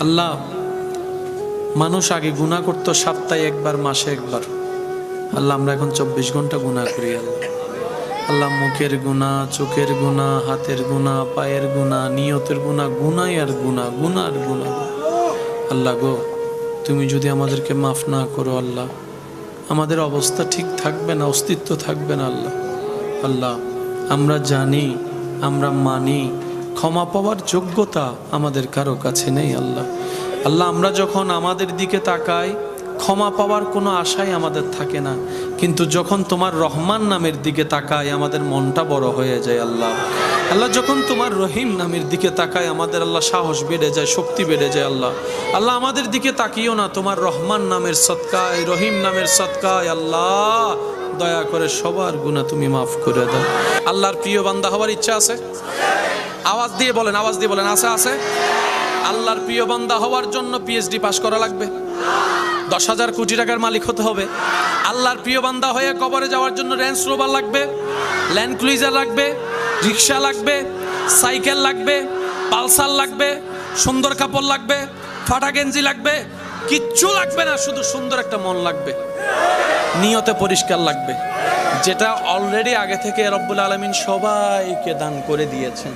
আল্লাহ, মানুষ আগে গুনাহ করতো সপ্তাহে একবার, মাসে একবার। আল্লাহ, আমরা এখন 24 ঘন্টা গুনাহ করি। আল্লাহ আল্লাহ, মুখের গুনাহ, চোখের গুনাহ, হাতের গুনাহ, পায়ের গুনাহ, নিয়তের গুনাহ, গুনাহ আর গুনাহ, গুনাহ আর গুনাহ। আল্লাহ গো, তুমি যদি আমাদেরকে মাফ না করো আল্লাহ, আমাদের অবস্থা ঠিক থাকবে না, অস্তিত্ব থাকবে না। আল্লাহ আল্লাহ, আমরা জানি, আমরা মানি, ক্ষমা পাওয়ার যোগ্যতা আমাদের কারো কাছে নেই। আল্লাহ আল্লাহ, আমরা যখন আমাদের দিকে তাকাই, ক্ষমা পাওয়ার কোনো আশাই আমাদের থাকে না, কিন্তু যখন তোমার রহমান নামের দিকে তাকাই আমাদের মনটা বড় হয়ে যায়। আল্লাহ আল্লাহ, যখন তোমার রহিম নামের দিকে তাকায় আমাদের আল্লাহ সাহস বেড়ে যায়, শক্তি বেড়ে যায়। আল্লাহ আল্লাহ, আমাদের দিকে তাকিও না, তোমার রহমান নামের সদকায়, রহিম নামের সদকায় আল্লাহ দয়া করে সবার গুনাহ তুমি মাফ করে দাও। আল্লাহর প্রিয় বান্দা হওয়ার ইচ্ছা আছে? আওয়াজ দিয়ে বলেন, আওয়াজ দিয়ে বলেন, আছে আছে। আল্লাহর প্রিয় বান্দা হওয়ার জন্য পিএইচডি পাস করা লাগবে, 10,000 কোটি টাকার মালিক হতে হবে। আল্লাহর প্রিয় বান্দা হয়ে কবরে যাওয়ার জন্য রেঞ্জ রোভার লাগবে, ল্যান্ড ক্রুইজার লাগবে, রিক্সা লাগবে, সাইকেল লাগবে, পালসার লাগবে, সুন্দর কাপড় লাগবে, ফাটা গেঞ্জি লাগবে, কিচ্ছু লাগবে না, শুধু সুন্দর একটা মন লাগবে, নিয়তে পরিষ্কার লাগবে, যেটা অলরেডি আগে থেকে রব্বুল আলামিন সবাইকে দান করে দিয়েছেন।